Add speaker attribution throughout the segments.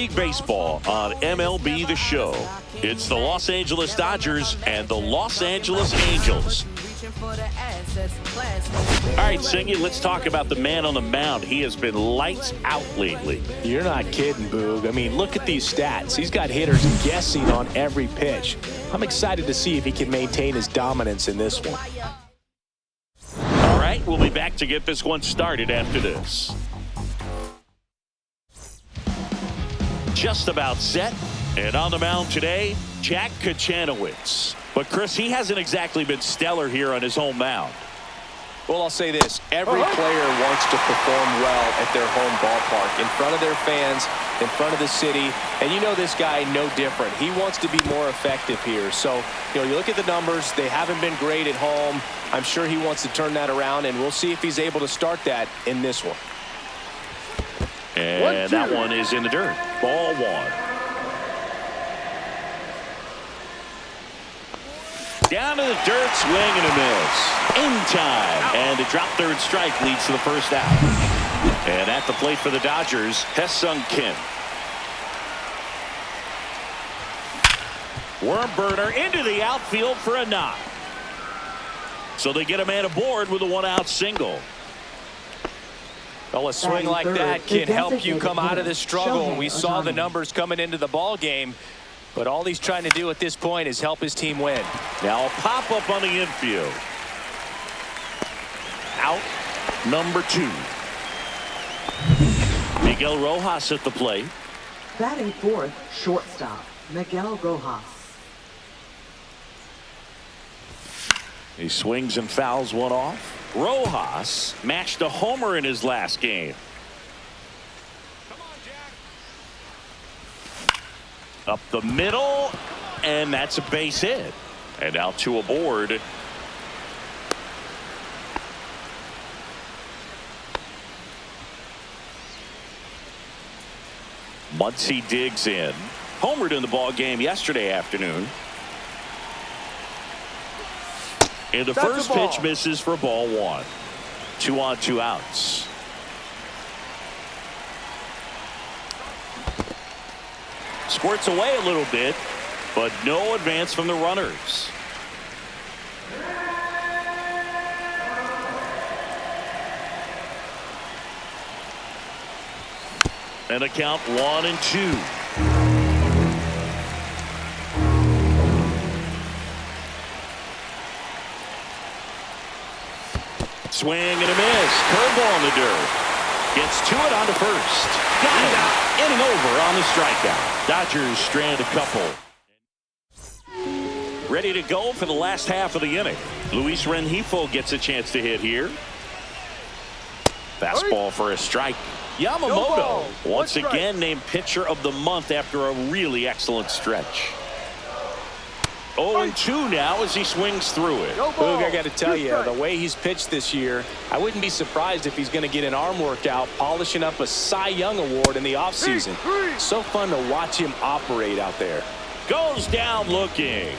Speaker 1: League Baseball on MLB The Show. It's the Los Angeles Dodgers and the Los Angeles Angels. All right, Singy, let's talk about the man on the mound. He has been lights out lately.
Speaker 2: You're not kidding, Boog. I mean, look at these stats. He's got hitters guessing on every pitch. I'm excited to see if he can maintain his dominance in this one.
Speaker 1: All right, we'll be back to get this one started after this. Just about set, and on the mound today, Jack Kachanowicz. But Chris, he hasn't exactly been stellar here on his home mound.
Speaker 2: Well, I'll say this. Every player wants to perform well at their home ballpark, in front of their fans, in front of the city. And you know this guy no different. He wants to be more effective here. So, you look at the numbers. They haven't been great at home. I'm sure he wants to turn that around, and we'll see if he's able to start that in this one.
Speaker 1: And that one is in the dirt. Ball one. Down to the dirt, swing and a miss. In time. And a drop third strike leads to the first out. And at the plate for the Dodgers, Hesung Kim. Worm burner into the outfield for a knock. So they get a man aboard with a one-out single.
Speaker 2: Well, a swing like that can help you come out of this struggle. We saw the numbers coming into the ball game, but all he's trying to do at this point is help his team win.
Speaker 1: Now a pop-up on the infield. Out number 2. Miguel Rojas at the plate.
Speaker 3: Batting fourth, shortstop, Miguel Rojas.
Speaker 1: He swings and fouls one off. Rojas matched a homer in his last game. Come on, Jack. Up the middle, and that's a base hit. And now 2 aboard. Muncy digs in. Homered in the ball game yesterday afternoon. And the first pitch misses for ball 1. 2 on, 2 outs. Squirts away a little bit, but no advance from the runners. And a count 1-2. Swing and a miss. Curveball in the dirt. Gets to it onto first. Got it out. Inning over on the strikeout. Dodgers strand a couple. Ready to go for the last half of the inning. Luis Rengifo gets a chance to hit here. Fastball for a strike. Yamamoto once again named pitcher of the month after a really excellent stretch. 0-2 now as he swings through it.
Speaker 2: Boog, I got to tell you, the way he's pitched this year, I wouldn't be surprised if he's going to get an arm workout polishing up a Cy Young award in the offseason. So fun to watch him operate out there.
Speaker 1: Goes down looking.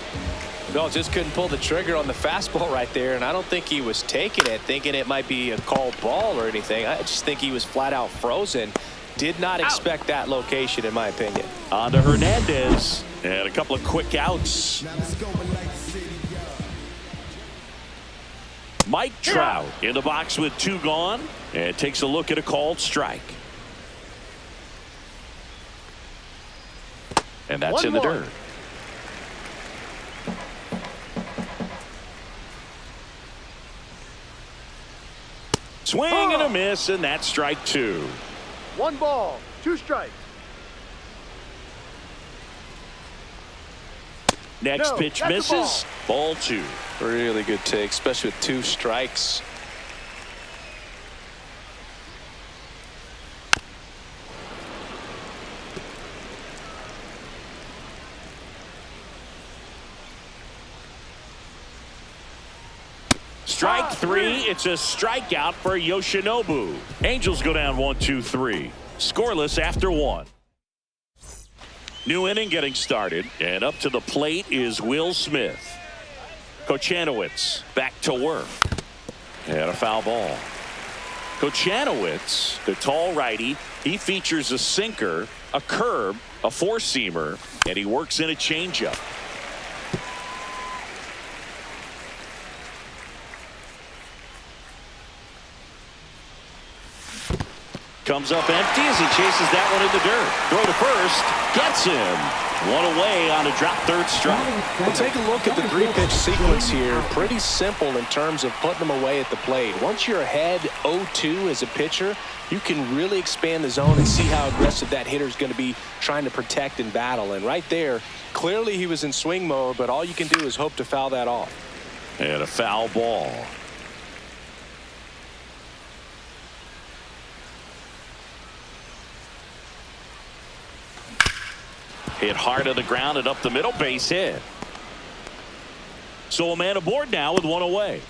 Speaker 2: No, just couldn't pull the trigger on the fastball right there, and I don't think he was taking it, thinking it might be a called ball or anything. I just think he was flat out frozen. Did not expect that location, in my opinion.
Speaker 1: On to Hernandez. And a couple of quick outs. Mike Trout in the box with 2 gone. And takes a look at a called strike. And that's in the dirt. Swing and a miss, and that's strike 2.
Speaker 4: 1 ball, 2 strikes.
Speaker 1: Next pitch misses. Ball 2.
Speaker 2: Really good take, especially with 2 strikes.
Speaker 1: Strike 3. It's a strikeout for Yoshinobu. Angels go down 1-2-3. Scoreless after 1. New inning getting started, and up to the plate is Will Smith. Kachanowicz back to work. And a foul ball. Kachanowicz, the tall righty, he features a sinker a curve, a four-seamer, and he works in a changeup. Comes up empty as he chases that one in the dirt. Throw to first. Gets him. One away on a drop third strike.
Speaker 2: Well, take a look at the three-pitch sequence here. Pretty simple in terms of putting them away at the plate. Once you're ahead 0-2 as a pitcher, you can really expand the zone and see how aggressive that hitter is going to be trying to protect and battle. And right there, clearly he was in swing mode, but all you can do is hope to foul that off.
Speaker 1: And a foul ball. Hit hard on the ground and up the middle, base hit. So a man aboard now with one away.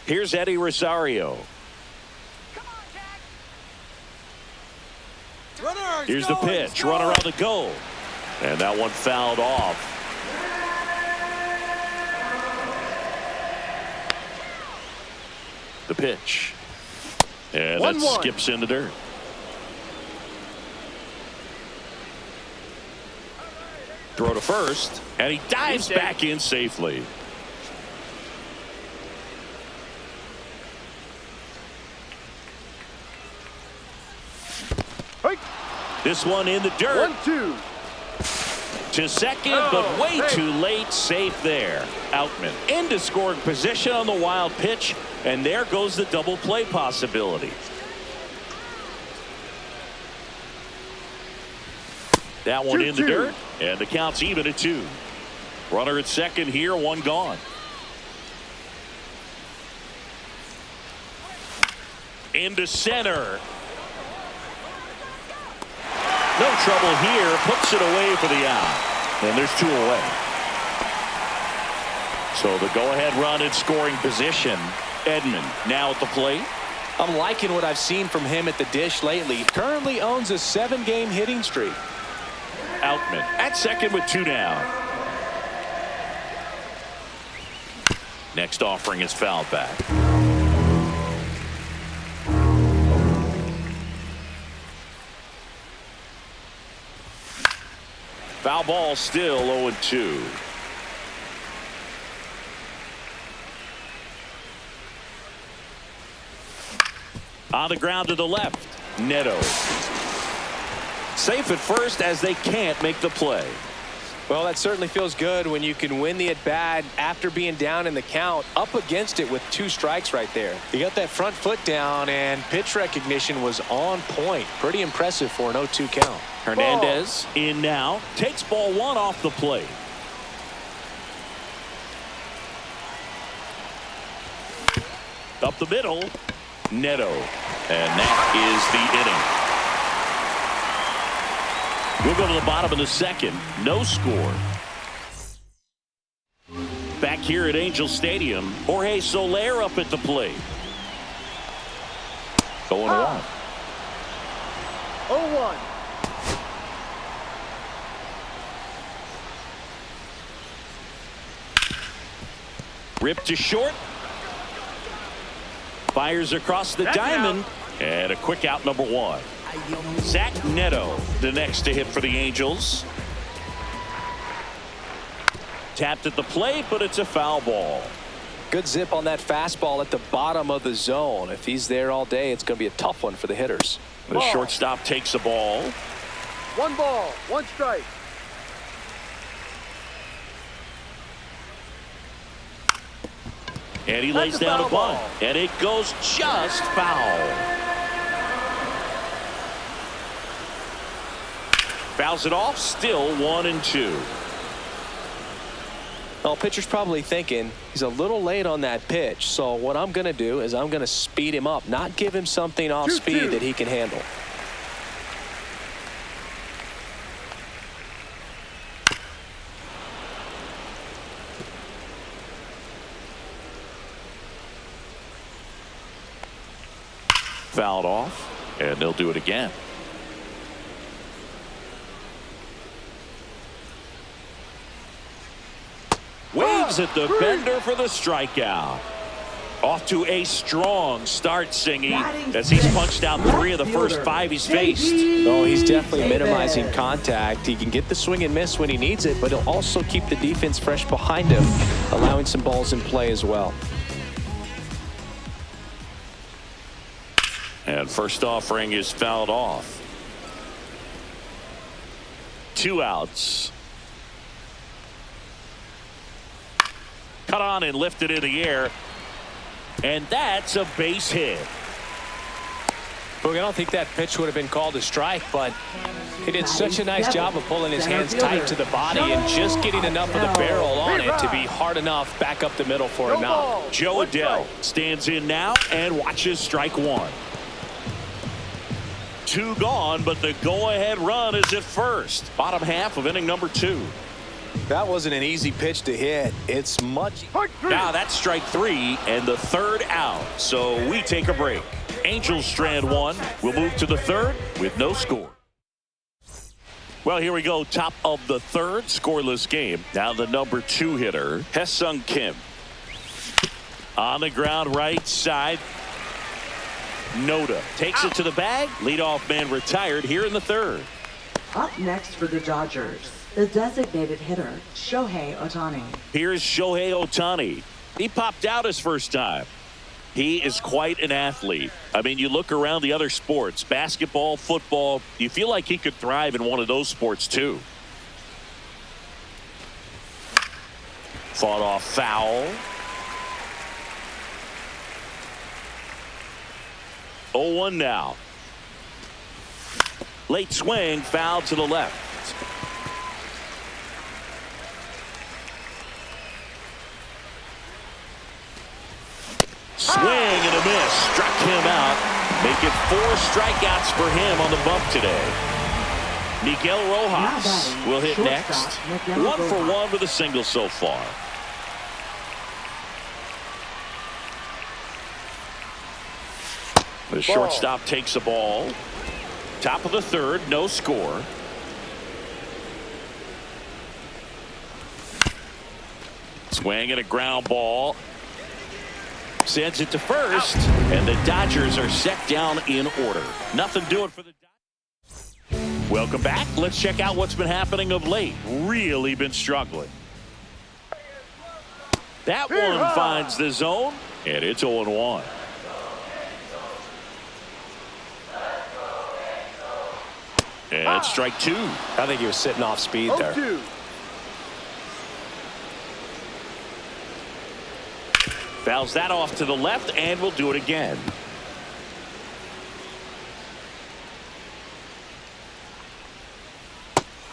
Speaker 1: Here's Eddie Rosario. Here's the pitch. Runner on the goal. And that one fouled off. The pitch. And that skips in the dirt. Throw to first, and he dives back in safely. This one in the dirt.
Speaker 4: 1-2.
Speaker 1: To second, but way too late. Safe there. Outman into scoring position on the wild pitch, and there goes the double play possibility. That one in the dirt, and the count's even at 2. Runner at second here, one gone. Into center. No trouble here, puts it away for the out. And there's 2 away. So the go-ahead run in scoring position. Edman now at the plate.
Speaker 2: I'm liking what I've seen from him at the dish lately. Currently owns a 7-game hitting streak.
Speaker 1: Outman at second with 2 down. Next offering is fouled back. Foul ball, still 0-2. On the ground to the left, Neto. Safe at first as they can't make the play.
Speaker 2: Well, that certainly feels good when you can win the at-bat after being down in the count, up against it with 2 strikes right there. You got that front foot down, and pitch recognition was on point. Pretty impressive for an 0-2 count.
Speaker 1: Hernandez in now, takes ball 1 off the plate. Up the middle, Neto, and that is the inning. We'll go to the bottom of the second. No score. Back here at Angel Stadium, Jorge Soler up at the plate. 0-1.
Speaker 4: 0-1.
Speaker 1: Ripped to short. Fires across the diamond. And a quick out, number 1. Zach Neto, the next to hit for the Angels. Tapped at the plate, but it's a foul ball.
Speaker 2: Good zip on that fastball at the bottom of the zone. If he's there all day, it's going to be a tough one for the hitters.
Speaker 1: The shortstop takes a ball.
Speaker 4: 1 ball, 1 strike.
Speaker 1: And he lays down a bunt. And it goes just foul. Fouls it off, still 1-2.
Speaker 2: Well, pitcher's probably thinking he's a little late on that pitch. So what I'm going to do is I'm going to speed him up, not give him something off speed that he can handle.
Speaker 1: Fouled off, and they'll do it again. Waves at the bender for the strikeout. Off to a strong start, Singy, as he's punched out 3 of the first 5 he's faced.
Speaker 2: Oh, he's definitely minimizing contact. He can get the swing and miss when he needs it, but he'll also keep the defense fresh behind him, allowing some balls in play as well.
Speaker 1: And first offering is fouled off. 2 outs. Cut on and lifted in the air. And that's a base hit.
Speaker 2: Look, I don't think that pitch would have been called a strike, but he did such a nice job of pulling his hands tight to the body and just getting enough of the barrel on it to be hard enough back up the middle for a knock.
Speaker 1: Joe Adell stands in now and watches strike 1. 2 gone, but the go-ahead run is at first. Bottom half of inning number 2.
Speaker 2: That wasn't an easy pitch to hit. It's much.
Speaker 1: Now that's strike 3 and the 3rd out. So we take a break. Angels strand 1. We'll move to the 3rd with no score. Well, here we go. Top of the 3rd, scoreless game. Now the number 2 hitter, Hae-Sung Kim. On the ground right side. Noda takes it to the bag. Leadoff man retired here in the 3rd.
Speaker 3: Up next for the Dodgers, the designated hitter, Shohei Ohtani.
Speaker 1: Here's Shohei Ohtani. He popped out his first time. He is quite an athlete. I mean, you look around the other sports, basketball, football, you feel like he could thrive in one of those sports too. Fought off foul. 0-1 now. Late swing, foul to the left. Swing and a miss. Struck him out. Make it 4 strikeouts for him on the bump today. Miguel Rojas will hit next. 1 for 1 with a single so far. The shortstop takes a ball. Top of the 3rd, no score. Swing and a ground ball. Sends it to first, and the Dodgers are set down in order. Nothing doing for the Dodgers. Welcome back. Let's check out what's been happening of late. Really been struggling. That one finds the zone, and it's 0-1. And strike 2.
Speaker 2: I think he was sitting off speed there.
Speaker 4: 0-2.
Speaker 1: Fouls that off to the left, and we'll do it again.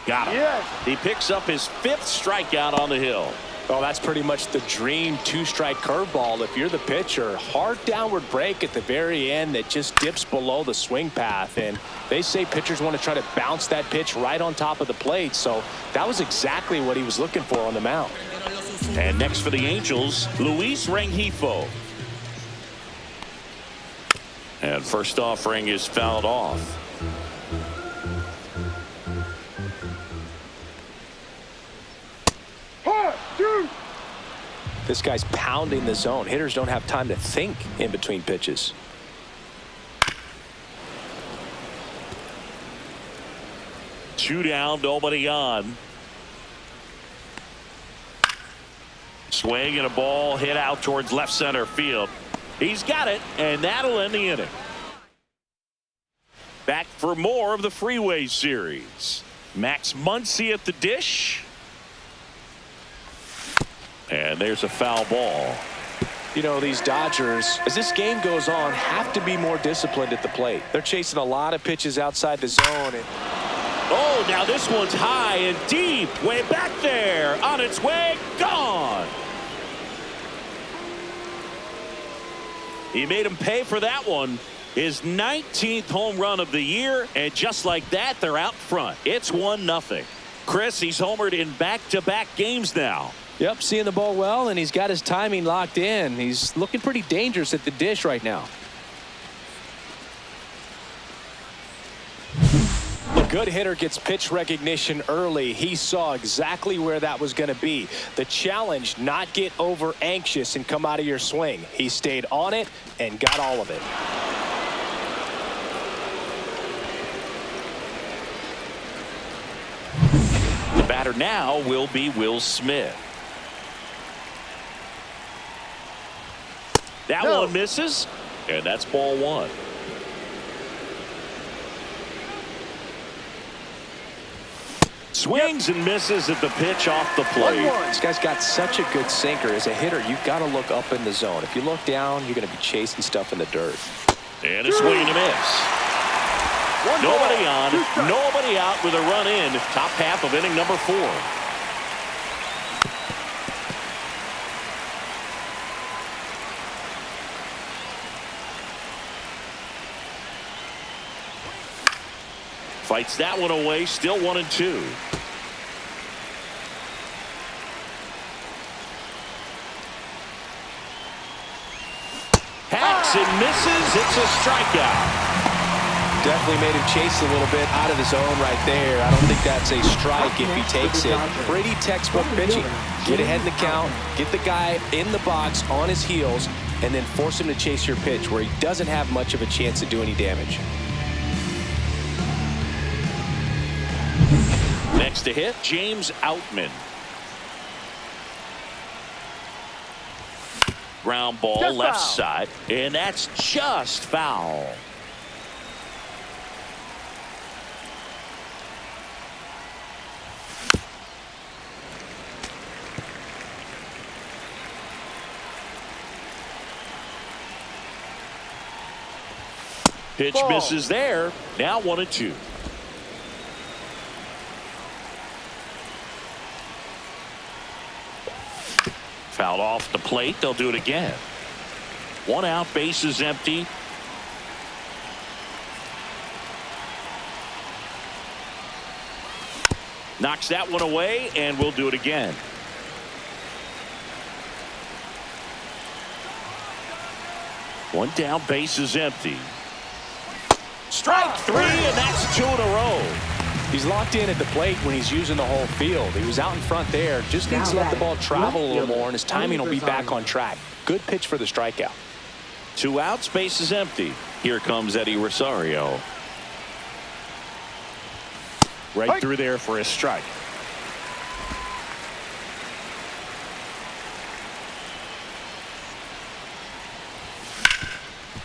Speaker 1: Got him.
Speaker 4: Yes.
Speaker 1: He picks up his 5th strikeout on the hill.
Speaker 2: Oh, that's pretty much the dream 2-strike curveball. If you're the pitcher, hard downward break at the very end that just dips below the swing path. And they say pitchers want to try to bounce that pitch right on top of the plate. So that was exactly what he was looking for on the mound.
Speaker 1: And next for the Angels, Luis Rengifo. And first offering is fouled off.
Speaker 2: This guy's pounding the zone. Hitters don't have time to think in between pitches.
Speaker 1: Two down, nobody on. Swing and a ball hit out towards left center field. He's got it, and that'll end the inning. Back for more of the Freeway Series. Max Muncy at the dish. And there's a foul ball.
Speaker 2: You know, these Dodgers, as this game goes on, have to be more disciplined at the plate. They're chasing a lot of pitches outside the zone.
Speaker 1: Oh, now this one's high and deep. Way back there. On its way. Gone. He made him pay for that one. His 19th home run of the year. And just like that, they're out front. It's 1-0. Chris, he's homered in back-to-back games now.
Speaker 2: Yep, seeing the ball well, and he's got his timing locked in. He's looking pretty dangerous at the dish right now. good hitter gets pitch recognition early. He saw exactly where that was going to be. The challenge, not get over anxious and come out of your swing. He stayed on it and got all of it.
Speaker 1: The batter now will be Will Smith. That one misses, and that's ball one. Swings and misses at the pitch off the plate.
Speaker 2: This guy's got such a good sinker. As a hitter, you've got to look up in the zone. If you look down, you're going to be chasing stuff in the dirt.
Speaker 1: And a swing and a miss. Nobody on, nobody out with a run in. Top half of inning number 4. Fights that one away, still 1-2. Hacks and misses. It's a strikeout.
Speaker 2: Definitely made him chase a little bit out of the zone right there. I don't think that's a strike if he takes it. Pretty textbook pitching. Get ahead in the count, get the guy in the box on his heels, and then force him to chase your pitch where he doesn't have much of a chance to do any damage.
Speaker 1: Next to hit, James Outman. Ground ball
Speaker 4: Just
Speaker 1: left
Speaker 4: foul.
Speaker 1: side, and that's just foul. Pitch
Speaker 4: Ball.
Speaker 1: misses there. Now 1-2. Fouled off the plate. They'll do it again. 1 out, bases empty. Knocks that one away, and we'll do it again. One down, bases empty. Strike 3, and that's 2 in a row.
Speaker 2: He's locked in at the plate when he's using the whole field. He was out in front there. Just needs to let the ball travel a little more, and his timing will be back on track. Good pitch for the strikeout.
Speaker 1: 2 outs, bases empty. Here comes Eddie Rosario. Right through there for a strike.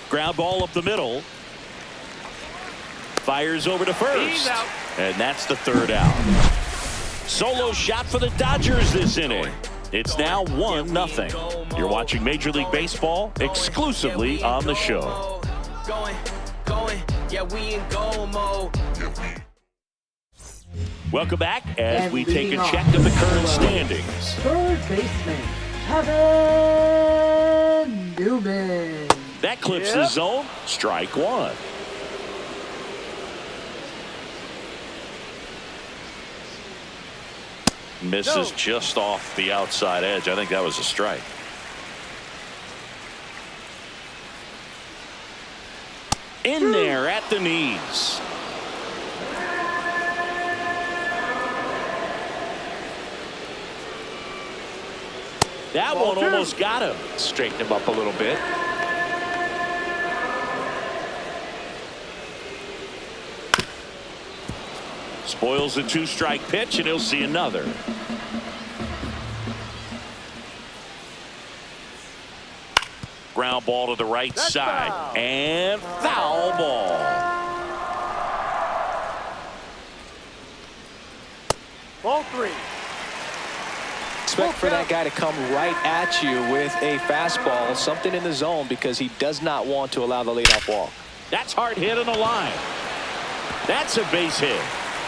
Speaker 1: Ground ball up the middle. Fires over to first. And that's the 3rd out. Solo shot for the Dodgers this inning. It's now 1-0. You're watching Major League Baseball exclusively on the show. Welcome back as
Speaker 3: And
Speaker 1: we take a
Speaker 3: leading
Speaker 1: check
Speaker 3: off
Speaker 1: of the
Speaker 3: the
Speaker 1: current
Speaker 3: level.
Speaker 1: standings.
Speaker 3: Third baseman, Kevin Newman.
Speaker 1: That clips the zone. Strike 1. Misses just off the outside edge. I think that was a strike. In there at the knees. That one almost got him.
Speaker 2: Straighten him up a little bit.
Speaker 1: Spoils the 2-strike pitch, and he'll see another. Ground ball to the right side.
Speaker 4: foul.
Speaker 1: And foul ball.
Speaker 4: Ball 3.
Speaker 2: Expect for that guy to come right at you with a fastball, something in the zone, because he does not want to allow the leadoff walk.
Speaker 1: That's hard hit on the line. That's a base hit.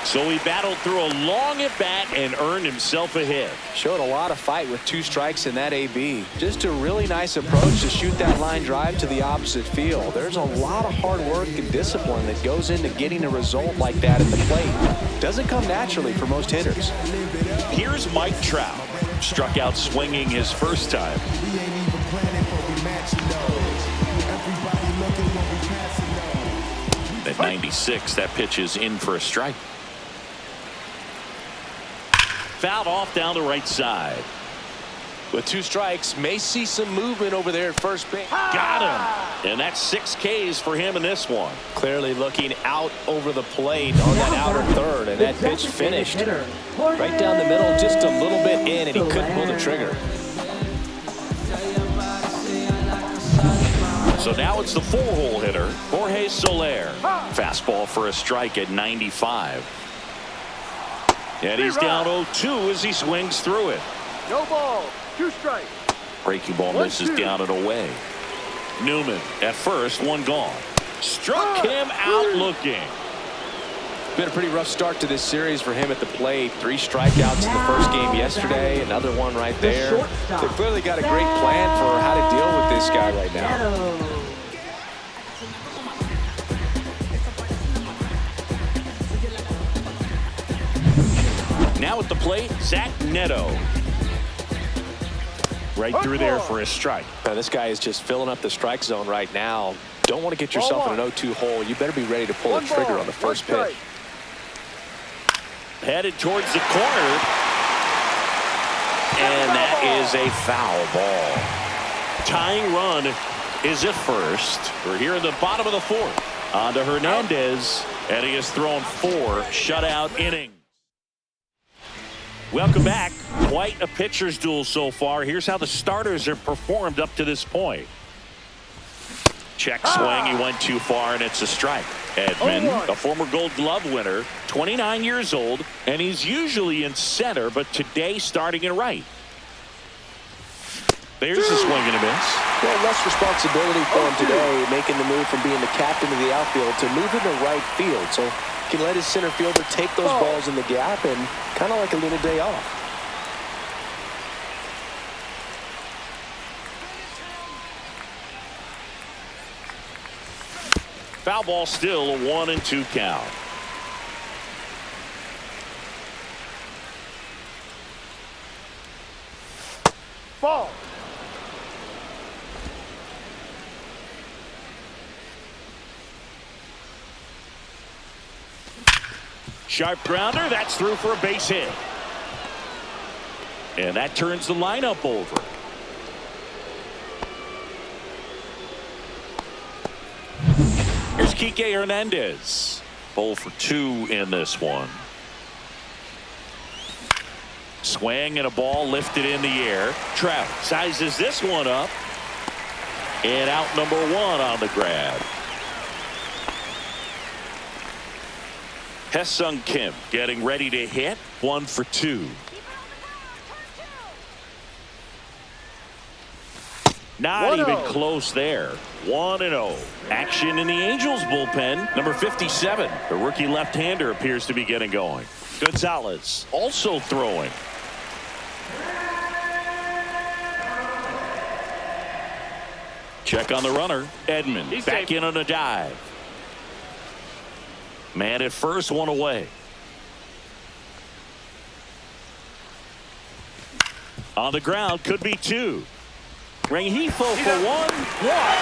Speaker 1: So he battled through a long at bat and earned himself a hit.
Speaker 2: Showed a lot of fight with 2 strikes in that AB. Just a really nice approach to shoot that line drive to the opposite field. There's a lot of hard work and discipline that goes into getting a result like that at the plate. Doesn't come naturally for most hitters.
Speaker 1: Here's Mike Trout. Struck out swinging his first time. The 96. That pitch is in for a strike. Fouled off down the right side.
Speaker 2: With 2 strikes, may see some movement over there at first base.
Speaker 1: Got him. And that's 6 Ks for him in this one.
Speaker 2: Clearly looking out over the plate on that outer third, and that pitch finished right down the middle, just a little bit in, and he couldn't pull the trigger.
Speaker 1: So now it's the 4-hole hitter, Jorge Soler. Fastball for a strike at 95. And he's down 0-2 as he swings through it.
Speaker 4: No ball. 2 strikes.
Speaker 1: Breaking ball misses down and away. Newman at first, 1 gone. Struck him out looking.
Speaker 2: Been a pretty rough start to this series for him at the plate. 3 strikeouts in the first game yesterday. Another one right there. They've clearly got a great plan for how to deal with this guy right now.
Speaker 1: Now at the plate, Zach Neto. Right through there for a strike.
Speaker 2: Now, this guy is just filling up the strike zone right now. Don't want to get yourself in an 0-2 hole. You better be ready to pull the trigger on the first pitch.
Speaker 1: Headed towards the corner. And that is a foul ball. Tying run is at first. We're here in the bottom of the 4th. On to Hernandez. And he has thrown 4 shutout innings. Welcome back. Quite a pitcher's duel so far. Here's how the starters have performed up to this point. Check swing. He went too far, and it's a strike. Edman, a former Gold Glove winner, 29 years old, and he's usually in center, but today starting in right. There's a swing and a miss.
Speaker 2: Well, less responsibility for him today, making the move from being the captain of the outfield to moving to right field. So he can let his center fielder take those balls in the gap and kind of like a little day off.
Speaker 1: Foul ball still, a 1-2 count.
Speaker 4: Ball.
Speaker 1: Sharp grounder, that's through for a base hit. And that turns the lineup over. Here's Kike Hernandez. 0 for 2 in this one. Swing and a ball lifted in the air. Trout sizes this one up. And out number 1 on the grab. Hesung Kim getting ready to hit. 1 for 2. Not even close there. 1-0. Action in the Angels bullpen. Number 57. The rookie left-hander appears to be getting going. Gonzalez also throwing. Check on the runner. Edman back in on a dive. Man at first, 1 away. On the ground, could be 2. Rengifo for 1. What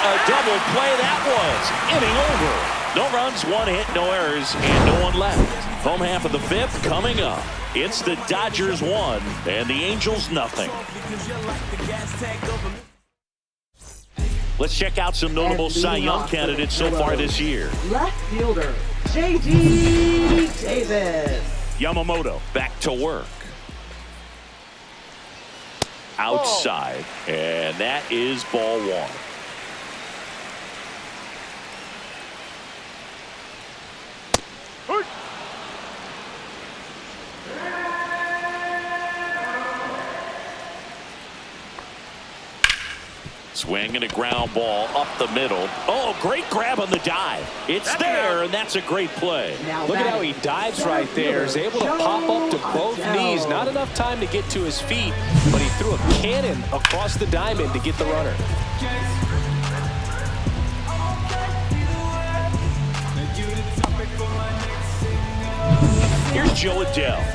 Speaker 1: a double play that was. Inning over. No runs, 1 hit, no errors, and no one left. Home half of the 5th coming up. It's the Dodgers 1 and the Angels nothing. Let's check out some notable Cy Young candidates so far this year.
Speaker 3: Left fielder, J.D. Davis.
Speaker 1: Yamamoto back to work. Outside, and that is ball 1. Swing and a ground ball up the middle. Oh, great grab on the dive. It's there, and that's a great play.
Speaker 2: Look at how he dives right there. Is able to pop up to both knees. Not enough time to get to his feet, but he threw a cannon across the diamond to get the runner.
Speaker 1: Here's Joe Adele.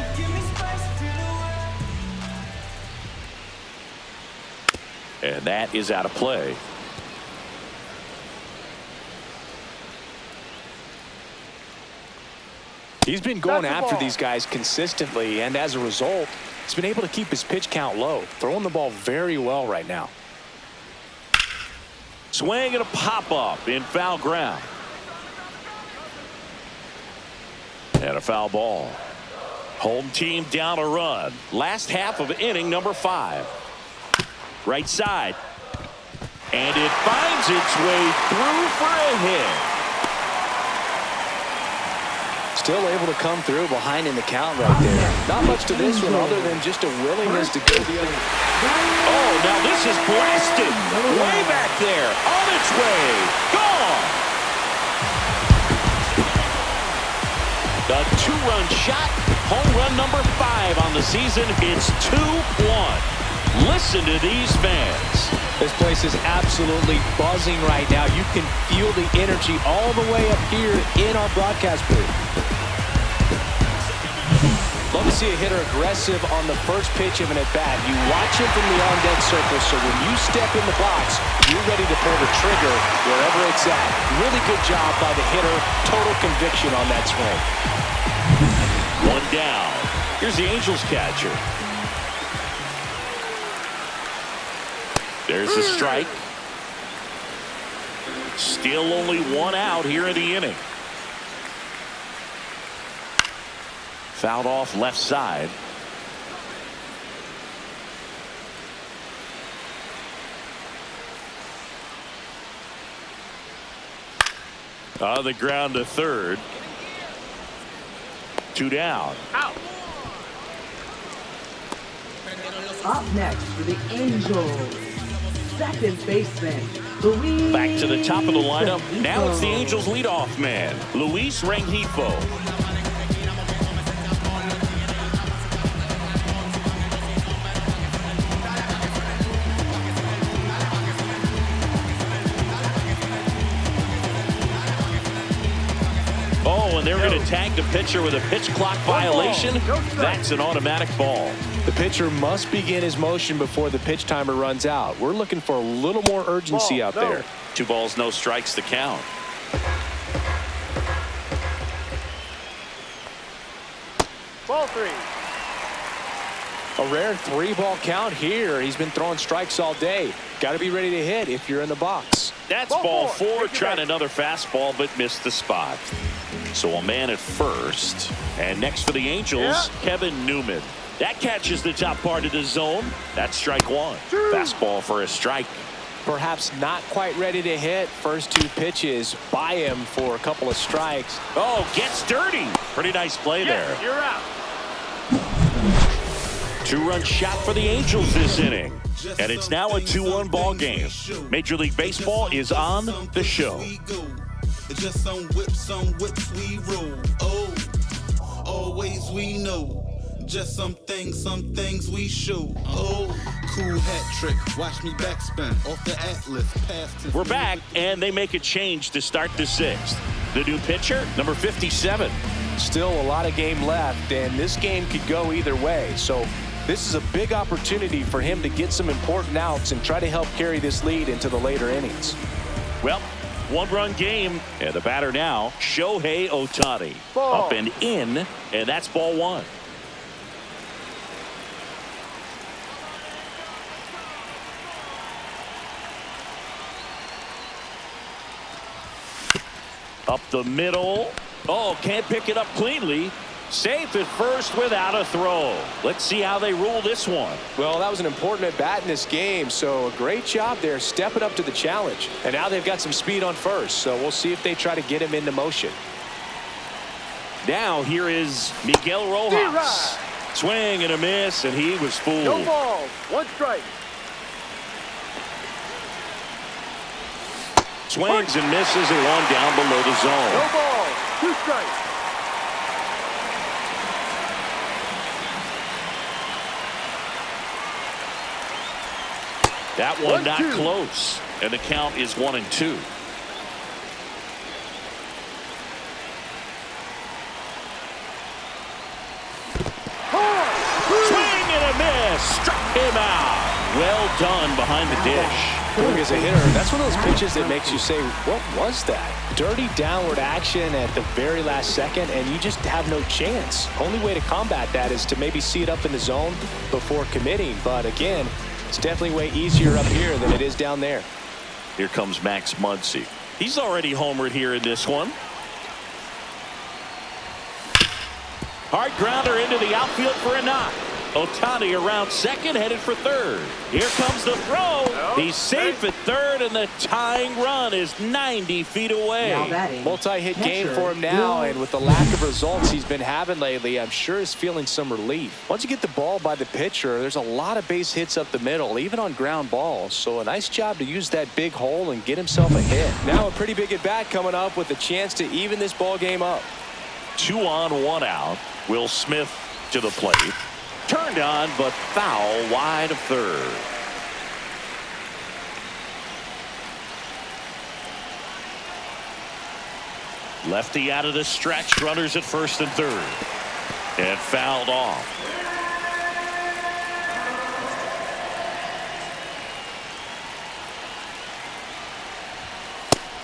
Speaker 1: And that is out of play.
Speaker 2: He's been going
Speaker 4: That's the
Speaker 2: after
Speaker 4: ball.
Speaker 2: these guys consistently, and as a result, he's been able to keep his pitch count low, throwing the ball very well right now.
Speaker 1: Swing and a pop-up in foul ground. And a foul ball. Home team down a run. Last half of inning number 5. Right side. And it finds its way through for a hit.
Speaker 2: Still able to come through behind in the count right there. Not much to this one other than just a willingness to go the other.
Speaker 1: Oh, now this is blasted. Way back there. On its way. Gone. The 2-run shot. Home run number 5 on the season. It's 2-1. Listen to these fans.
Speaker 2: This place is absolutely buzzing right now. You can feel the energy all the way up here in our broadcast booth. Love to see a hitter aggressive on the first pitch of an at-bat. You watch him from the on-deck circle, so when you step in the box, you're ready to pull the trigger wherever it's at. Really good job by the hitter. Total conviction on that swing.
Speaker 1: 1 down. Here's the Angels catcher. There's a strike. Still only 1 out here in the inning. Fouled off left side. On the ground to third. 2 down.
Speaker 4: Out.
Speaker 3: Up next for the Angels, second baseman, Luis.
Speaker 1: Back to the top of the lineup.
Speaker 3: Rengifo.
Speaker 1: Now it's the Angels leadoff man, Luis Rengifo. Oh, and they're going to tag the pitcher with a pitch clock violation. That's an automatic ball.
Speaker 2: The pitcher must begin his motion before the pitch timer runs out. We're looking for a little more urgency
Speaker 4: Ball,
Speaker 2: out
Speaker 4: no.
Speaker 2: there.
Speaker 1: 2 balls, no strikes to count.
Speaker 4: Ball 3.
Speaker 2: A rare 3-ball count here. He's been throwing strikes all day. Got to be ready to hit if you're in the box.
Speaker 1: That's
Speaker 4: Ball
Speaker 1: ball
Speaker 4: 4.
Speaker 1: 4,
Speaker 4: Take it
Speaker 1: trying
Speaker 4: back.
Speaker 1: another fastball, but missed the spot. So a man at first. And next for the Angels,
Speaker 4: Yeah.
Speaker 1: Kevin Newman. That catches the top part of the zone. That's strike 1. Fastball for a strike.
Speaker 2: Perhaps not quite ready to hit. First 2 pitches by him for a couple of strikes.
Speaker 1: Oh, gets dirty. Pretty nice play there.
Speaker 4: Yes, you're out.
Speaker 1: 2-run shot for the Angels this inning. And it's now a 2-1 ball game. Major League Baseball is on the show.
Speaker 5: Just some whips we roll. Oh, always we know. Just some things we show. Oh, cool hat trick. Watch me backspin off the Atlas. Past
Speaker 1: We're back, and they make a change to start the 6th. The new pitcher, number 57.
Speaker 2: Still a lot of game left, and this game could go either way. So this is a big opportunity for him to get some important outs and try to help carry this lead into the later innings.
Speaker 1: Well, 1-run game, and the batter now, Shohei Ohtani.
Speaker 4: Ball.
Speaker 1: Up and in, and that's ball 1. Up the middle. Oh, can't pick it up cleanly. Safe at first without a throw. Let's see how they rule this one.
Speaker 2: Well, that was an important at-bat in this game, so a great job there stepping up to the challenge. And now they've got some speed on first, so we'll see if they try to get him into motion.
Speaker 1: Now here is Miguel Rojas. Swing and a miss, and he was fooled.
Speaker 4: No balls. 1 strike.
Speaker 1: Swings and misses, and 1 down below the zone.
Speaker 4: No balls. 2 strikes.
Speaker 1: That one
Speaker 4: 1-2.
Speaker 1: not close, and the count is 1-2. Swing and a miss, struck him out. Well done behind the dish.
Speaker 2: Look, as a hitter, that's one of those pitches that makes you say, what was that? Dirty downward action at the very last second, and you just have no chance. Only way to combat that is to maybe see it up in the zone before committing. But again, it's definitely way easier up here than it is down there.
Speaker 1: Here comes Max Muncy. He's already homered here in this one. Hard grounder into the outfield for a knock. Ohtani around second, headed for third. Here comes the throw. He's safe at third, and the tying run is 90 feet away.
Speaker 2: Multi-hit game for him now, and with the lack of results he's been having lately, I'm sure he's feeling some relief. Once you get the ball by the pitcher, there's a lot of base hits up the middle, even on ground balls. So a nice job to use that big hole and get himself a hit. Now a pretty big at-bat coming up with a chance to even this ball game up.
Speaker 1: 2 on, 1 out. Will Smith to the plate. Turned on, but foul wide of third. Lefty out of the stretch. Runners at first and third. And fouled off.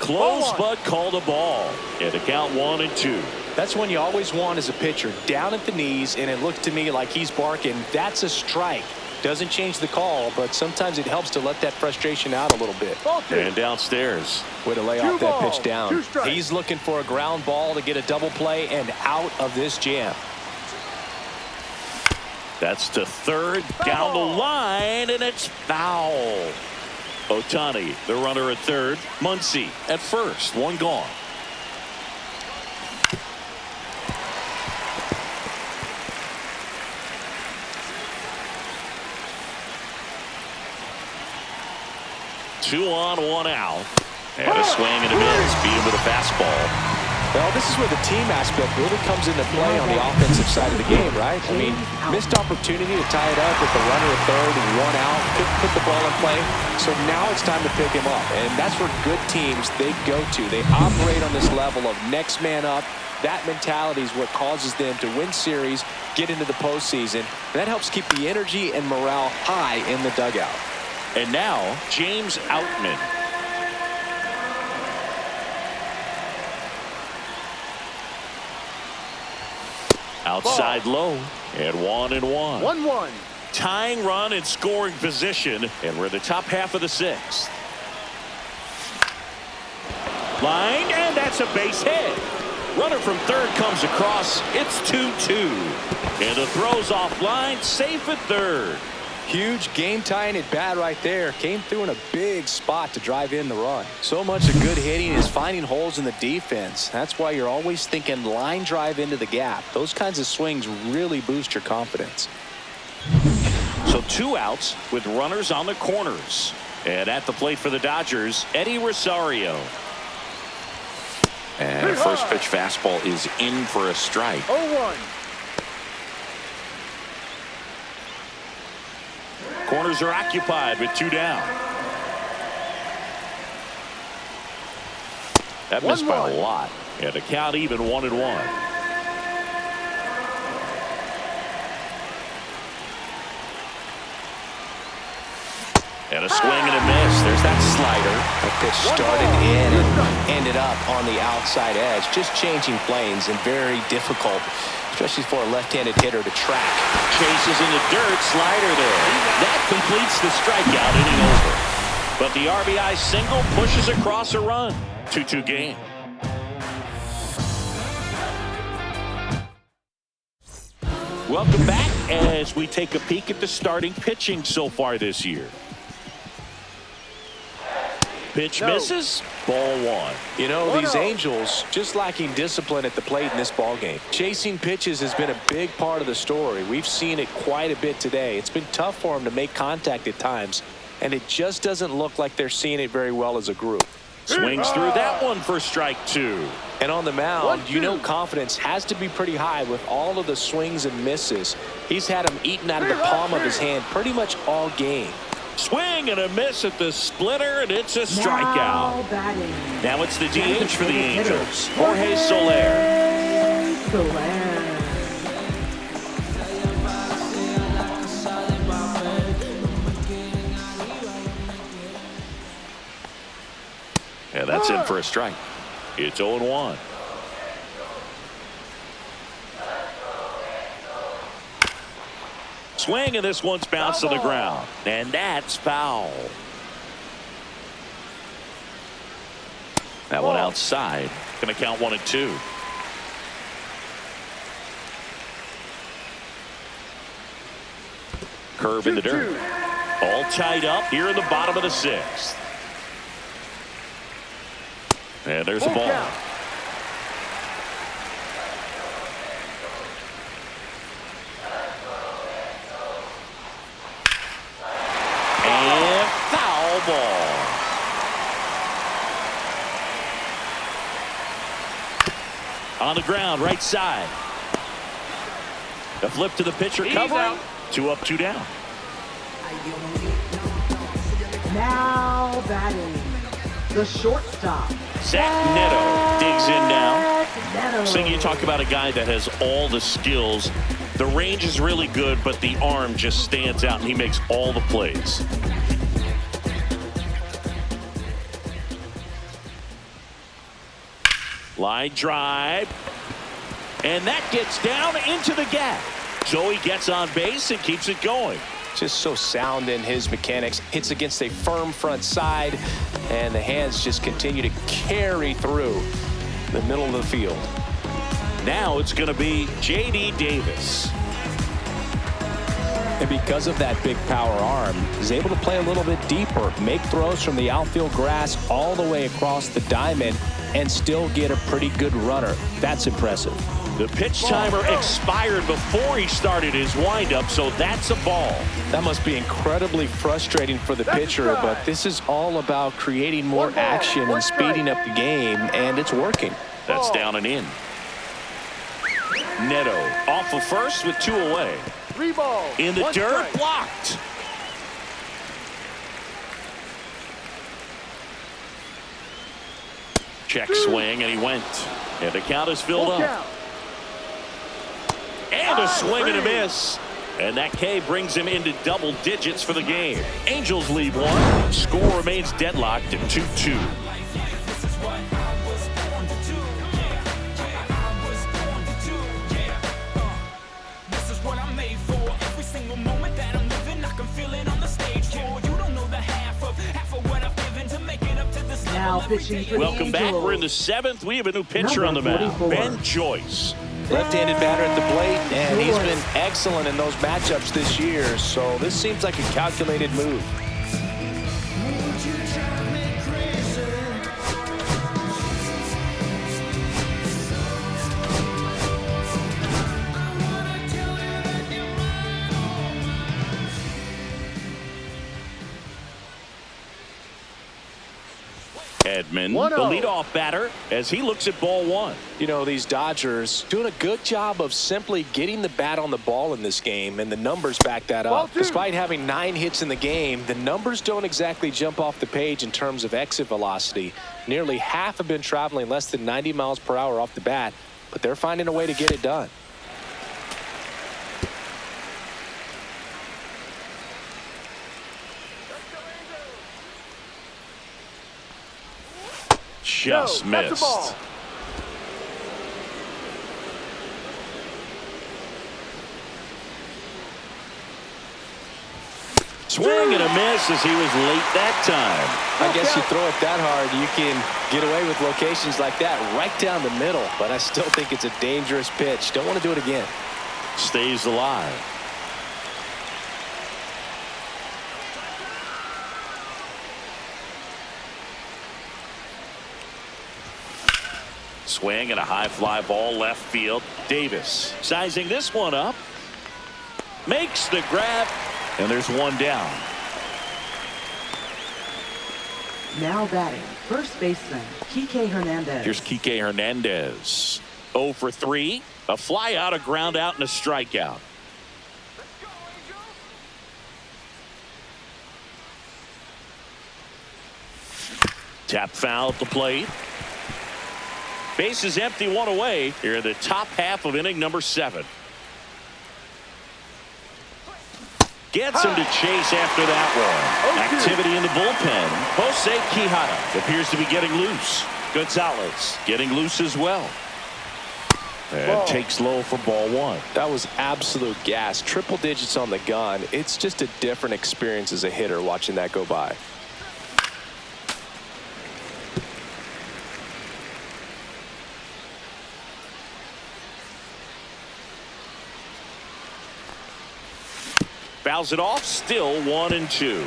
Speaker 1: Close, but called a ball. And a count 1-2.
Speaker 2: That's one you always want as a pitcher, down at the knees, and it looked to me like he's barking. That's a strike. Doesn't change the call, but sometimes it helps to let that frustration out a little bit.
Speaker 1: And downstairs.
Speaker 2: Way to lay off that pitch down. He's looking for a ground ball to get a double play and out of this jam.
Speaker 1: That's to third, down the line, and it's foul. Ohtani, the runner at third. Muncy at first, 1 gone. Two on, 1 out. And a swing and a miss. Beat him with a fastball.
Speaker 2: Well, this is where the team aspect really comes into play on the offensive side of the game, right? I mean, missed opportunity to tie it up with the runner at third and 1 out. Couldn't put the ball in play. So now it's time to pick him up. And that's where good teams, they go to. They operate on this level of next man up. That mentality is what causes them to win series, get into the postseason. And that helps keep the energy and morale high in the dugout.
Speaker 1: And now, James Outman. Outside low, and 1-1.
Speaker 4: 1-1.
Speaker 1: Tying run in scoring position, and we're in the top half of the 6th. Line, and that's a base hit. Runner from third comes across. It's 2-2. And the throw's offline, safe at third.
Speaker 2: Huge game-tying at bat right there. Came through in a big spot to drive in the run. So much of good hitting is finding holes in the defense. That's why you're always thinking line drive into the gap. Those kinds of swings really boost your confidence.
Speaker 1: So 2 outs with runners on the corners. And at the plate for the Dodgers, Eddie Rosario. And a first pitch fastball is in for a strike.
Speaker 4: 0-1.
Speaker 1: Corners are occupied with 2 down. That missed by a lot. And a count even 1-1. And a swing and a miss. There's that slider.
Speaker 2: That pitch started in and ended up on the outside edge. Just changing planes and very difficult, especially for a left-handed hitter to track.
Speaker 1: Chases in the dirt, slider there. That completes the strikeout, inning over. But the RBI single pushes across a run. 2-2 game. Welcome back as we take a peek at the starting pitching so far this year. Pitch misses, ball 1.
Speaker 2: You know, these Angels just lacking discipline at the plate in this ballgame. Chasing pitches has been a big part of the story. We've seen it quite a bit today. It's been tough for them to make contact at times, and it just doesn't look like they're seeing it very well as a group.
Speaker 1: Swings through that one for strike 2.
Speaker 2: And on the mound, you know confidence has to be pretty high with all of the swings and misses. He's had them eaten out of the palm of his hand pretty much all game.
Speaker 1: Swing and a miss at the splitter, and it's a strikeout. Now it's the DH for the Angels, Jorge Soler. And that's in for a strike. It's 0-1. Swing, and this one's bounced to the ground. And that's foul. That one outside. Going to count 1-2. Curve in the dirt. All tied up here in the bottom of the 6th. And there's the ball. And foul ball. On the ground, right side. The flip to the pitcher, covering. 2 up, 2 down.
Speaker 3: Now batting, the shortstop.
Speaker 1: Zach Neto digs in now.
Speaker 3: Neto.
Speaker 1: So you talk about a guy that has all the skills. The range is really good, but the arm just stands out, and he makes all the plays. Line drive. And that gets down into the gap. So he gets on base and keeps it going.
Speaker 2: Just so sound in his mechanics. Hits against a firm front side, and the hands just continue to carry through the middle of the field.
Speaker 1: Now it's going to be J.D. Davis.
Speaker 2: And because of that big power arm, he's able to play a little bit deeper, make throws from the outfield grass all the way across the diamond, and still get a pretty good runner. That's impressive.
Speaker 1: The pitch timer expired before he started his windup, so that's a ball.
Speaker 2: That must be incredibly frustrating for the pitcher, but this is all about creating more action and speeding up the game, and it's working.
Speaker 1: That's down and in. Neto off of first with 2 away.
Speaker 4: 3 balls.
Speaker 1: In the
Speaker 4: 1
Speaker 1: dirt,
Speaker 4: strike.
Speaker 1: blocked. Check swing, and he went. And the count is filled up.
Speaker 4: Count.
Speaker 1: And a swing and a miss. And that K brings him into double digits for the game. Angels lead 1. Score remains deadlocked at 2-2.
Speaker 3: Now pitching for the
Speaker 1: Welcome back.
Speaker 3: Angels.
Speaker 1: We're in the 7th. We have a new pitcher on the mound.
Speaker 3: 44.
Speaker 1: Ben Joyce.
Speaker 2: Left-handed batter at the plate, and he's been excellent in those matchups this year, so this seems like a calculated move.
Speaker 1: Edman, the leadoff batter, as he looks at ball 1.
Speaker 2: You know, these Dodgers doing a good job of simply getting the bat on the ball in this game, and the numbers back that up. Despite having 9 hits in the game, the numbers don't exactly jump off the page in terms of exit velocity. Nearly half have been traveling less than 90 miles per hour off the bat, but they're finding a way to get it done.
Speaker 1: Just missed. Swing and a miss as he was late that time.
Speaker 2: I guess you throw it that hard, you can get away with locations like that right down the middle, but I still think it's a dangerous pitch. Don't want to do it again.
Speaker 1: Stays alive. Swing and a high fly ball left field. Davis sizing this one up. Makes the grab. And there's 1 down.
Speaker 3: Now batting, first baseman, Kike Hernandez.
Speaker 1: Here's Kike Hernandez. 0 for 3. A fly out, a ground out, and a strikeout. Tap foul at the plate. Base is empty, 1 away here in the top half of inning number 7. Gets him to chase after that one. Activity in the bullpen. Jose Quijada appears to be getting loose. Gonzalez getting loose as well. And takes low for ball one.
Speaker 2: That was absolute gas. Triple digits on the gun. It's just a different experience as a hitter watching that go by.
Speaker 1: Fouls it off. Still 1-2.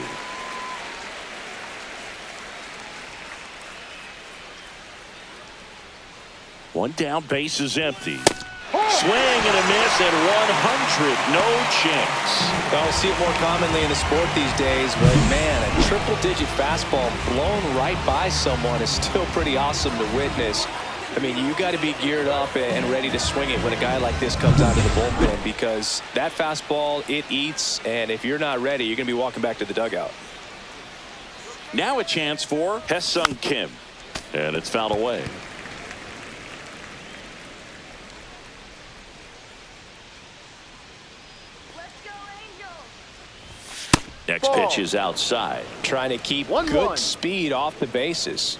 Speaker 1: One down, base is empty. Swing and a miss at 100. No chance.
Speaker 2: Well, we'll see it more commonly in the sport these days, but man, a triple-digit fastball blown right by someone is still pretty awesome to witness. I mean, you got to be geared up and ready to swing it when a guy like this comes out of the bullpen, because that fastball, it eats, and if you're not ready, you're going to be walking back to the dugout.
Speaker 1: Now a chance for Hae-Sung Kim, and it's fouled away. Next pitch is outside.
Speaker 2: Trying to keep good speed off the bases.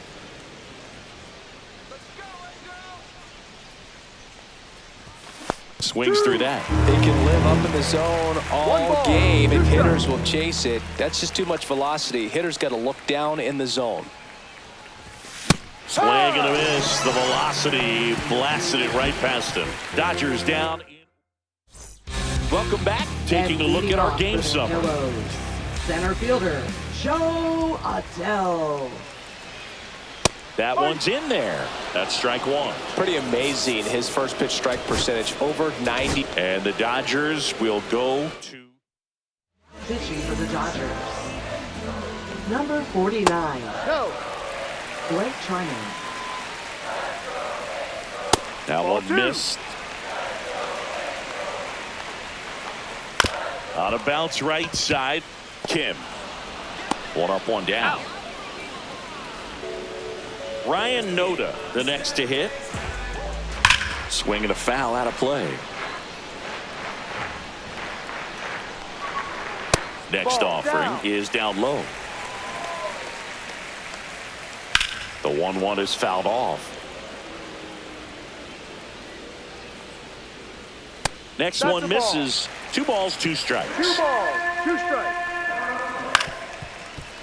Speaker 1: Swings through that.
Speaker 2: They can live up in the zone all game if hitters will chase it. That's just too much velocity. Hitters got to look down in the zone.
Speaker 1: Swing and a miss. The velocity blasted it right past him. Dodgers down. Welcome back. Taking a look at our game summary.
Speaker 3: Center fielder Joe Adell.
Speaker 1: That one's in there. That's strike one.
Speaker 2: Pretty amazing. His first pitch strike percentage over 90.
Speaker 1: And the Dodgers will go to
Speaker 3: Pitching for the Dodgers. Number 49.
Speaker 4: No.
Speaker 3: Blake Trinan.
Speaker 1: That one missed. Out of bounds right side. Kim. One up, one down. Out. Ryan Noda, the next to hit. Swing and a foul out of play. Next offering is down low. The 1-1 is fouled off. Next one misses. 2 balls, 2 strikes.
Speaker 4: 2 balls, 2 strikes.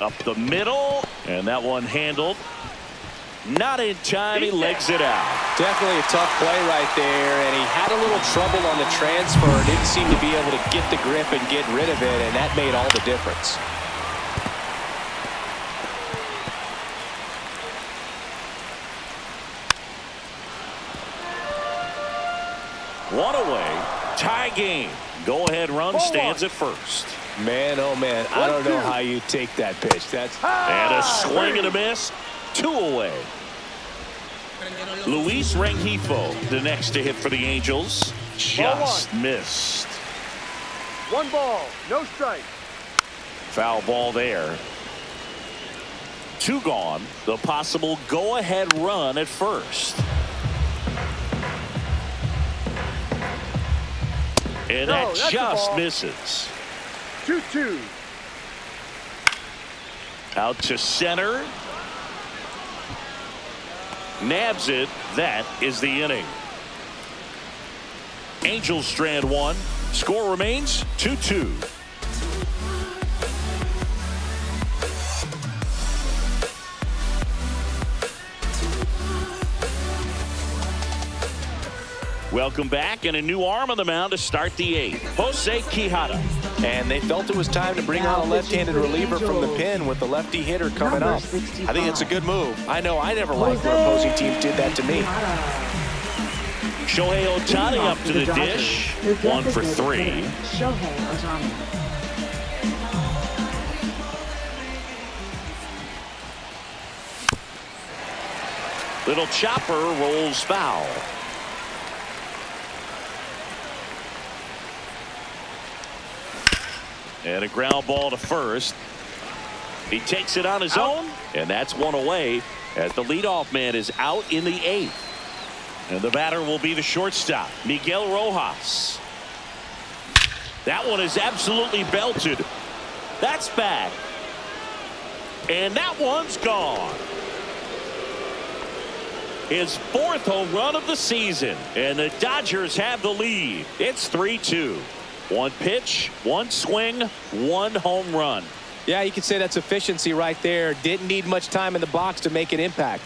Speaker 1: Up the middle, and that one handled. Not in time. He legs it out.
Speaker 2: Definitely a tough play right there, and he had a little trouble on the transfer. Didn't seem to be able to get the grip and get rid of it, and that made all the difference.
Speaker 1: One away. Tie game. Go ahead run stands at first.
Speaker 2: Man, oh man, I don't know how you take that pitch. That's
Speaker 1: and a swing and a miss. 2 away. Luis Rengifo, the next to hit for the Angels, just missed.
Speaker 4: 1 ball, no strike.
Speaker 1: Foul ball there. 2 gone. The possible go-ahead run at first. And that just misses.
Speaker 4: 2-2.
Speaker 1: Out to center. Nabs it. That is the inning. Angels strand 1. Score remains 2-2. Welcome back, and a new arm on the mound to start the 8th. Jose Quijada.
Speaker 2: And they felt it was time to bring on a left-handed reliever from the pen with the lefty hitter coming up. I think it's a good move. I know I never liked where opposing teams did that to me.
Speaker 1: Shohei Ohtani up to the dish. 1 for 3.
Speaker 3: Shohei Ohtani.
Speaker 1: Little chopper rolls foul. And a ground ball to first. He takes it on his own, and that's 1 away as the leadoff man is out in the 8th. And the batter will be the shortstop, Miguel Rojas. That one is absolutely belted. That's back. And that one's gone. His 4th home run of the season. And the Dodgers have the lead. It's 3-2. 1 pitch, 1 swing, 1 home run.
Speaker 2: Yeah, you could say that's efficiency right there. Didn't need much time in the box to make an impact.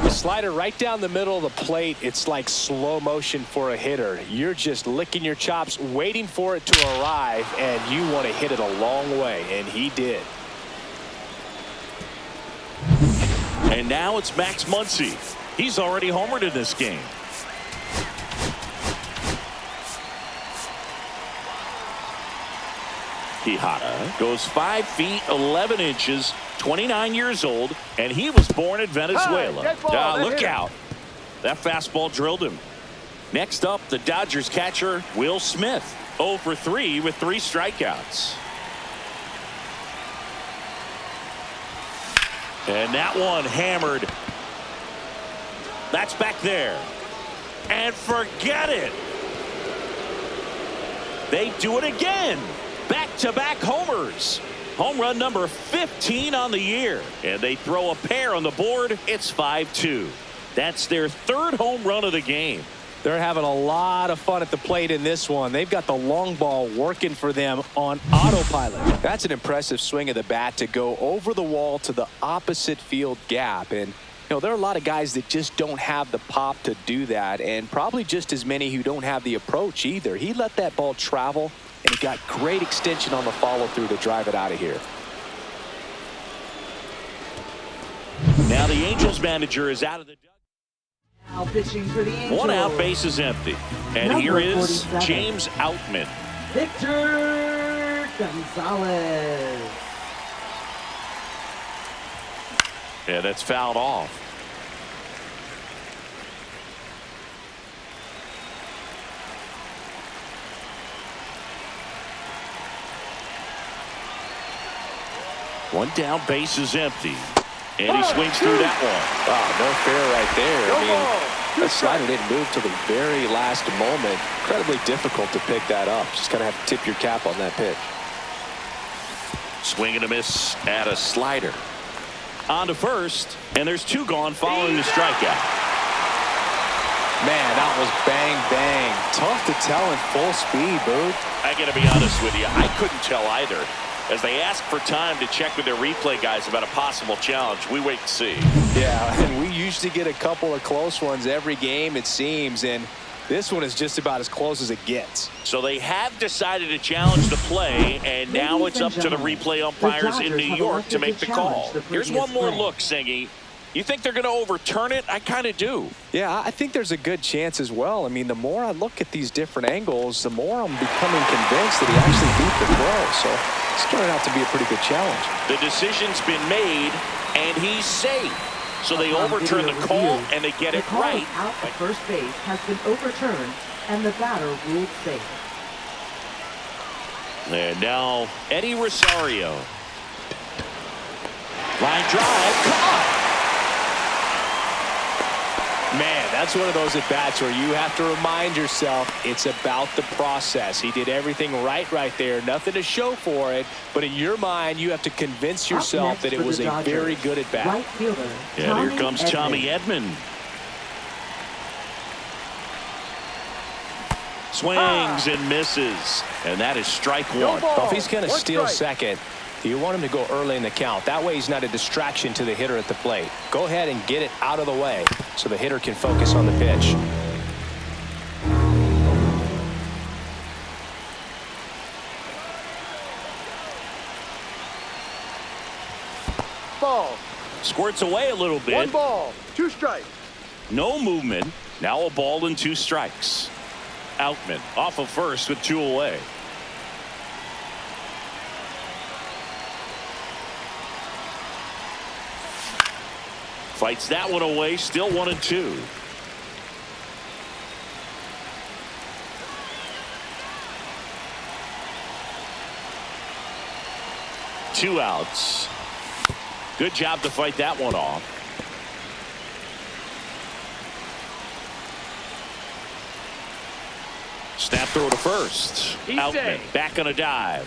Speaker 2: Slider right down the middle of the plate. It's like slow motion for a hitter. You're just licking your chops, waiting for it to arrive, and you want to hit it a long way, and he did.
Speaker 1: And now it's Max Muncy. He's already homered in this game. Quijada goes 5 feet 11 inches, 29 years old, and he was born in Venezuela. Look out. That fastball drilled him. Next up, the Dodgers catcher, Will Smith. 0 for 3 with 3 strikeouts. And that one hammered. That's back there. And forget it. They do it again. Back-to-back homers. Home run number 15 on the year. And they throw a pair on the board. It's 5-2. That's their 3rd home run of the game.
Speaker 2: They're having a lot of fun at the plate in this one. They've got the long ball working for them on autopilot. That's an impressive swing of the bat to go over the wall to the opposite field gap. And, you know, there are a lot of guys that just don't have the pop to do that, and probably just as many who don't have the approach either. He let that ball travel, and he got great extension on the follow-through to drive it out of here.
Speaker 1: Now the Angels manager is out of the...
Speaker 3: Now pitching for the Angels.
Speaker 1: 1 out, base is empty. And
Speaker 3: Number
Speaker 1: here is
Speaker 3: 47.
Speaker 1: James Outman.
Speaker 3: Victor Gonzalez.
Speaker 1: Yeah, that's fouled off. One down, base is empty. And he swings through that one.
Speaker 2: Wow, no fair right there. I mean, that slider didn't move till the very last moment. Incredibly difficult to pick that up. Just kind of have to tip your cap on that pitch.
Speaker 1: Swing and a miss at a slider. On to first, and there's 2 gone following the strikeout.
Speaker 2: Man, that was bang, bang. Tough to tell in full speed, Booth.
Speaker 1: I got to be honest with you, I couldn't tell either. As they ask for time to check with their replay guys about a possible challenge, we wait to see.
Speaker 2: Yeah, and we usually get a couple of close ones every game, it seems, and this one is just about as close as it gets.
Speaker 1: So they have decided to challenge the play, and now it's up to the replay umpires in New York to make the call. Here's one more look, Singy. You think they're going to overturn it? I kind of do.
Speaker 2: Yeah, I think there's a good chance as well. I mean, the more I look at these different angles, the more I'm becoming convinced that he actually beat the throw. So it's turning out to be a pretty good challenge.
Speaker 1: The decision's been made, and he's safe. So they overturn the call, and they get it right.
Speaker 3: The call out at first base has been overturned, and the batter ruled safe.
Speaker 1: And now Eddie Rosario. Line drive, caught.
Speaker 2: Man, that's one of those at-bats where you have to remind yourself it's about the process. He did everything right there. Nothing to show for it. But in your mind, you have to convince yourself that it was a very good at-bat.
Speaker 3: Right fielder,
Speaker 1: Yeah, here comes Tommy Edman. Swings and misses. And that is strike 1.
Speaker 2: Well, if he's going to steal second, you want him to go early in the count. That way he's not a distraction to the hitter at the plate. Go ahead and get it out of the way so the hitter can focus on the pitch.
Speaker 4: Ball.
Speaker 1: Squirts away a little bit.
Speaker 4: 1 ball, 2 strikes.
Speaker 1: No movement. Now a ball and 2 strikes. Outman off of first with 2 away. Fights that one away, still 1 and 2. 2 outs. Good job to fight that one off. Snap throw to first. Outman back on a dive.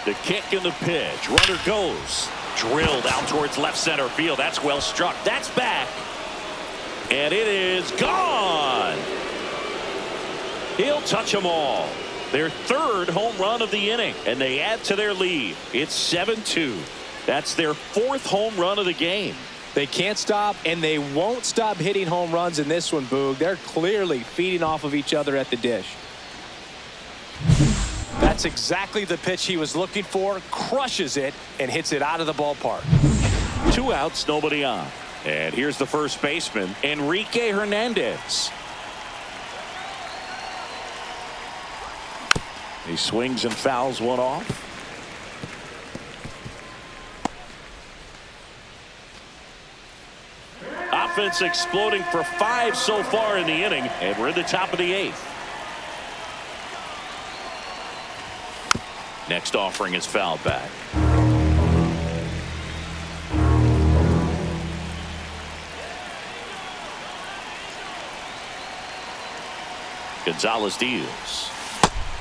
Speaker 1: The kick and the pitch. Runner goes. Drilled out towards left center field. That's well struck. That's back. And it is gone. He'll touch them all. Their 3rd home run of the inning. And they add to their lead. It's 7-2. That's their 4th home run of the game.
Speaker 2: They can't stop, and they won't stop hitting home runs in this one, Boog. They're clearly feeding off of each other at the dish. That's exactly the pitch he was looking for. Crushes it and hits it out of the ballpark.
Speaker 1: 2 outs, nobody on. And here's the first baseman, Enrique Hernandez. He swings and fouls one off. Offense exploding for 5 so far in the inning, and we're in the top of the 8th. Next offering is fouled back. Gonzalez deals.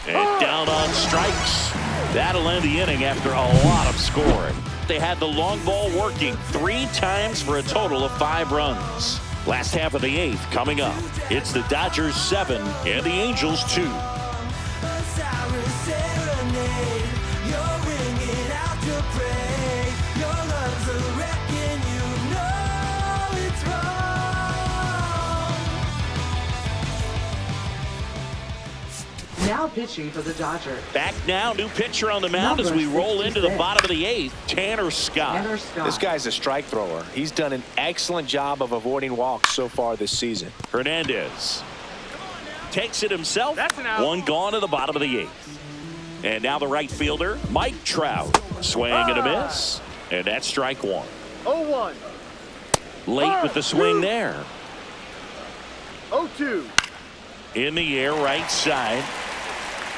Speaker 1: And down on strikes. That'll end the inning after a lot of scoring. They had the long ball working 3 times for a total of 5 runs. Last half of the 8th coming up. It's the Dodgers 7 and the Angels 2.
Speaker 3: Now pitching for the Dodgers.
Speaker 1: Back now, new pitcher on the mound as we roll into the bottom of the 8th, Tanner Scott.
Speaker 2: This guy's a strike thrower. He's done an excellent job of avoiding walks so far this season.
Speaker 1: Hernandez takes it himself.
Speaker 4: That's an out.
Speaker 1: 1 gone to the bottom of the 8th. And now the right fielder, Mike Trout. Swing and a miss. And that's strike 1.
Speaker 4: 0-1.
Speaker 1: Late with the swing there.
Speaker 4: 0-2.
Speaker 1: In the air, right side.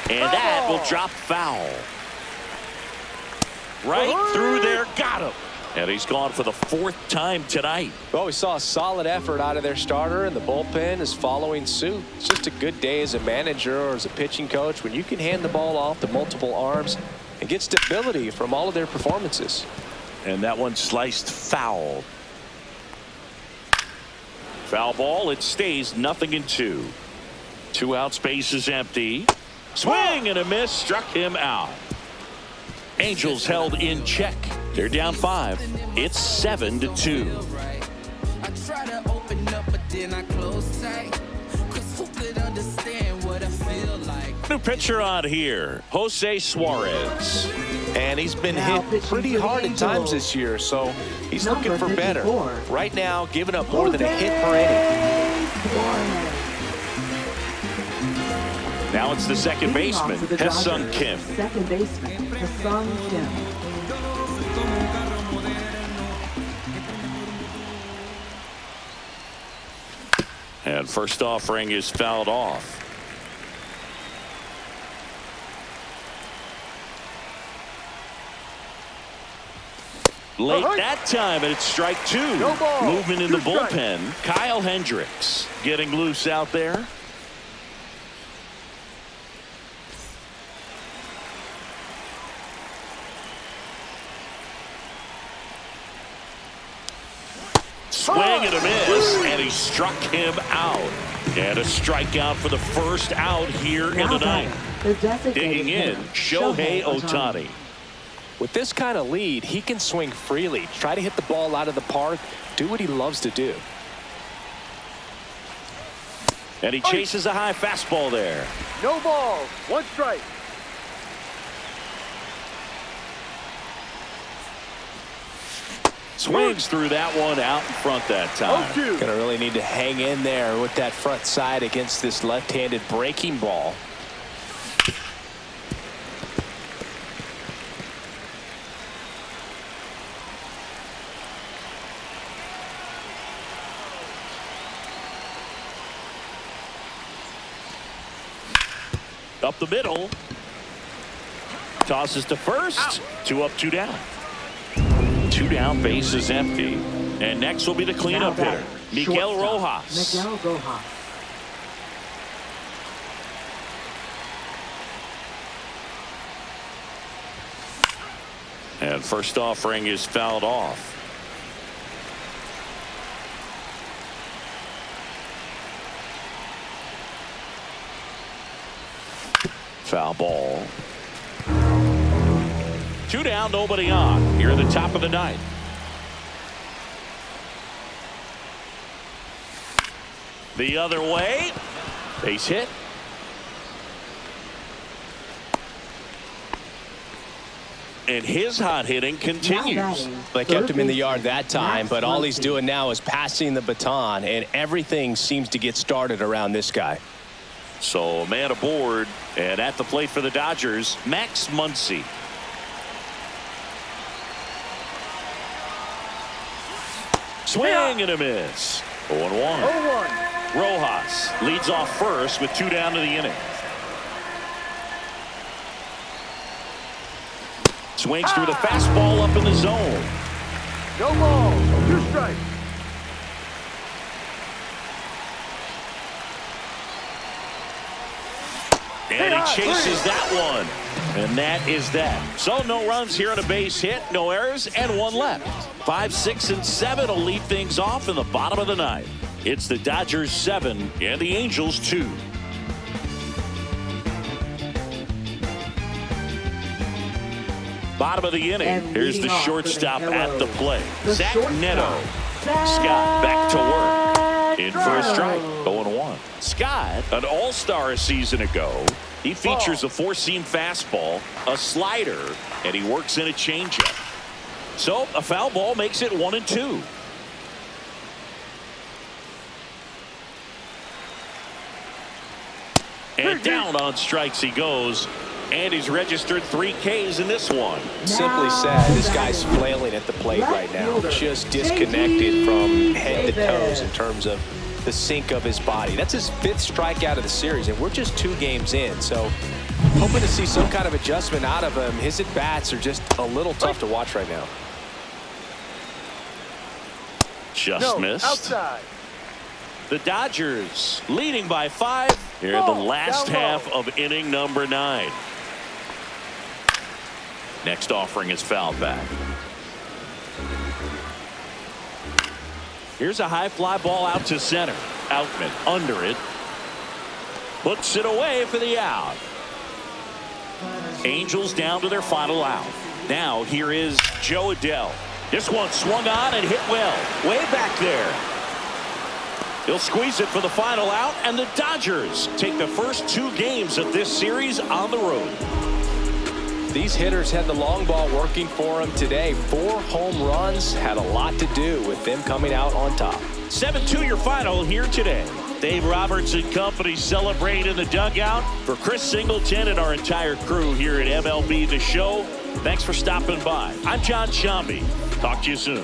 Speaker 1: And that will drop foul. Right through there, got him. And he's gone for the 4th time tonight.
Speaker 2: Well, we saw a solid effort out of their starter, and the bullpen is following suit. It's just a good day as a manager or as a pitching coach when you can hand the ball off to multiple arms and get stability from all of their performances.
Speaker 1: And that one sliced foul. Foul ball, it stays 0-2. 2 out, space is empty. Swing and a miss, struck him out. Angels held in check. They're down 5. It's 7-2. New pitcher on here, Jose Suarez.
Speaker 2: And he's been hit pretty hard at times this year, so he's looking for better. Right now, giving up more than a hit per inning.
Speaker 1: Now it's the second baseman, Ha-Seong Kim.
Speaker 3: Second baseman, Ha-Seong Kim.
Speaker 1: And first offering is fouled off. Late that time, and it's strike 2.
Speaker 4: No ball.
Speaker 1: Movement in the
Speaker 4: 2 strikes.
Speaker 1: bullpen. Kyle Hendricks getting loose out there. Swing and a miss, and he struck him out. And a strikeout for the first out here in the ninth. Digging in, Shohei Ohtani.
Speaker 2: With this kind of lead, he can swing freely, try to hit the ball out of the park, do what he loves to do.
Speaker 1: And he chases a high fastball there.
Speaker 4: No ball. 1 strike.
Speaker 1: Swings through that one out in front that time.
Speaker 4: 0-2.
Speaker 2: Gonna really need to hang in there with that front side against this left-handed breaking ball.
Speaker 1: Up the middle. Tosses to first. Out. 2 up, 2 down. 2 down, base is empty. And next will be the cleanup hitter, Miguel Rojas.
Speaker 3: Miguel Rojas.
Speaker 1: And first offering is fouled off. Foul ball. 2 down, nobody on. Here at the top of the 9th. The other way. Base hit. And his hot hitting continues.
Speaker 2: They kept him in the yard that time, but all he's doing now is passing the baton, and everything seems to get started around this guy.
Speaker 1: So a man aboard, and at the plate for the Dodgers, Max Muncy. Swing and a miss. 0-1.
Speaker 4: 0-1.
Speaker 1: Rojas leads off first with 2 down to the inning. Swings through the fastball up in the zone.
Speaker 4: No ball. 2 strikes.
Speaker 1: And he chases that one. And that is that. So no runs here on a base hit, no errors, and 1 left. 5, 6, and 7 will lead things off in the bottom of the 9th. It's the Dodgers 7 and the Angels 2. Bottom of the inning. Here's the shortstop at the plate. Zach Neto. Scott back to work. In for a strike. 0-1. Scott, an all-star a season ago. He features a 4-seam fastball, a slider, and he works in a changeup. So a foul ball makes it 1-2. And down on strikes he goes. And he's registered 3 Ks in this one.
Speaker 2: Simply said, this guy's flailing at the plate right now. Just disconnected from head to toes in terms of the sink of his body. That's his 5th strikeout of the series, and we're just 2 games in. So hoping to see some kind of adjustment out of him. His at-bats are just a little tough to watch right now.
Speaker 1: Just missed.
Speaker 4: Outside.
Speaker 1: The Dodgers leading by 5 here in the last half of inning number 9. Next offering is fouled back. Here's a high fly ball out to center. Outman under it. Puts it away for the out. Angels down to their final out. Now here is Joe Adell. This one swung on and hit well. Way back there. He'll squeeze it for the final out, and the Dodgers take the first 2 games of this series on the road.
Speaker 2: These hitters had the long ball working for them today. 4 home runs had a lot to do with them coming out on top.
Speaker 1: 7-2 your final here today. Dave Roberts and company celebrate in the dugout. For Chris Singleton and our entire crew here at MLB The Show, thanks for stopping by. I'm John Shambi. Talk to you soon.